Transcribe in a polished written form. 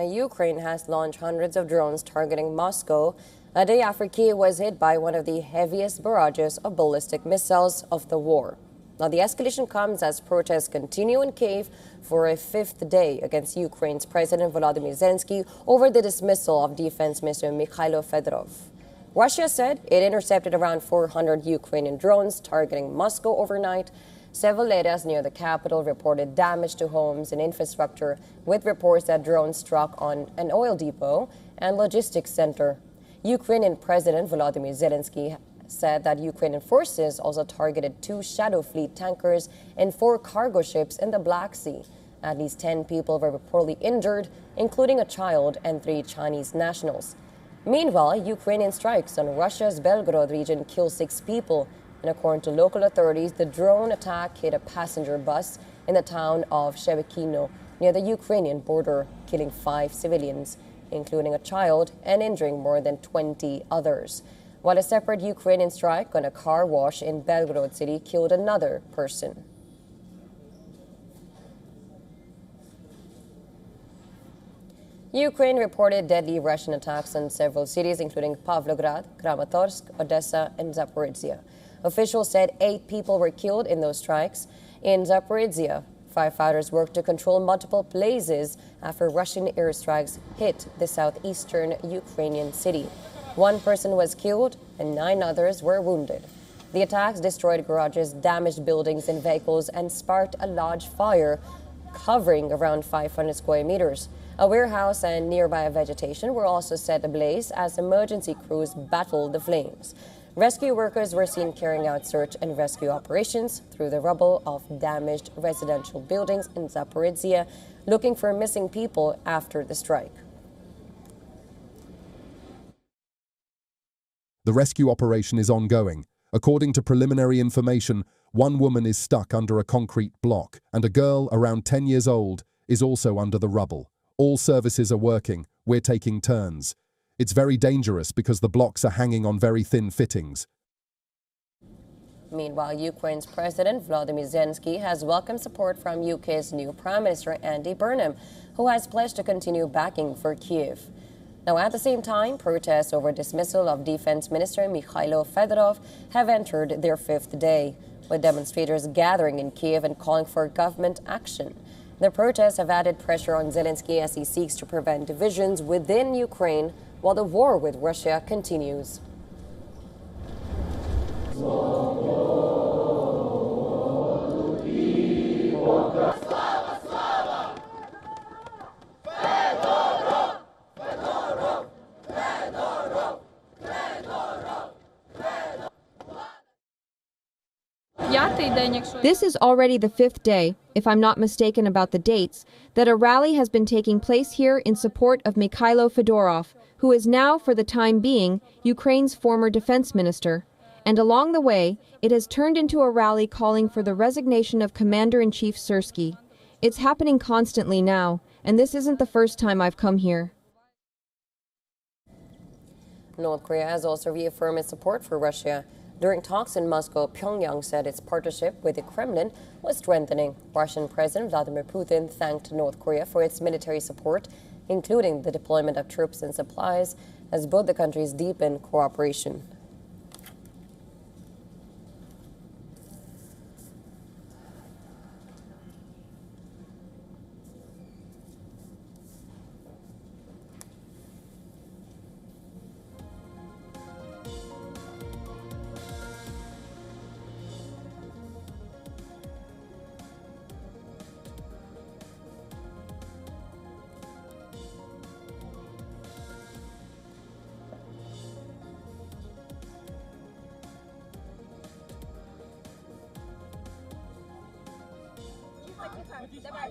Ukraine has launched hundreds of drones targeting Moscow a day after Kyiv was hit by one of the heaviest barrages of ballistic missiles of the war. Now, the escalation comes as protests continue in Kyiv for a fifth day against Ukraine's President Volodymyr Zelensky over the dismissal of Defense Minister Mikhailo Fedorov. Russia said it intercepted around 400 Ukrainian drones targeting Moscow overnight. Several areas near the capital reported damage to homes and infrastructure, with reports that drones struck on an oil depot and logistics center. Ukrainian President Volodymyr Zelensky said that Ukrainian forces also targeted 2 Shadow Fleet tankers and 4 cargo ships in the Black Sea. At least 10 people were reportedly injured, including a child and 3 Chinese nationals. Meanwhile, Ukrainian strikes on Russia's Belgorod region killed 6 people, and according to local authorities, the drone attack hit a passenger bus in the town of Shevekino near the Ukrainian border, killing 5 civilians, including a child, and injuring more than 20 others. While a separate Ukrainian strike on a car wash in Belgorod city killed another person. Ukraine reported deadly Russian attacks on several cities, including Pavlograd, Kramatorsk, Odessa, and Zaporizhia. Officials said 8 people were killed in those strikes. In Zaporizhia, firefighters worked to control multiple blazes after Russian airstrikes hit the southeastern Ukrainian city. 1 person was killed and 9 others were wounded. The attacks destroyed garages, damaged buildings and vehicles, and sparked a large fire covering around 500 square meters. A warehouse and nearby vegetation were also set ablaze as emergency crews battled the flames. Rescue workers were seen carrying out search and rescue operations through the rubble of damaged residential buildings in Zaporizhia, looking for missing people after the strike. The rescue operation is ongoing. According to preliminary information, 1 woman is stuck under a concrete block, and a girl around 10 years old is also under the rubble. All services are working. We're taking turns. It's very dangerous because the blocks are hanging on very thin fittings. Meanwhile, Ukraine's President Volodymyr Zelensky has welcomed support from UK's new Prime Minister Andy Burnham, who has pledged to continue backing for Kyiv. Now, at the same time, protests over dismissal of Defense Minister Mikhailo Fedorov have entered their 5th day, with demonstrators gathering in Kyiv and calling for government action. The protests have added pressure on Zelensky as he seeks to prevent divisions within Ukraine while the war with Russia continues. This is already the 5th day, if I'm not mistaken about the dates, that a rally has been taking place here in support of Mikhailo Fedorov, who is now, for the time being, Ukraine's former defense minister. And along the way, it has turned into a rally calling for the resignation of Commander-in-Chief Syrsky. It's happening constantly now, and this isn't the first time I've come here. North Korea has also reaffirmed its support for Russia. During talks in Moscow, Pyongyang said its partnership with the Kremlin was strengthening. Russian President Vladimir Putin thanked North Korea for its military support, including the deployment of troops and supplies, as both the countries deepen cooperation. Давай.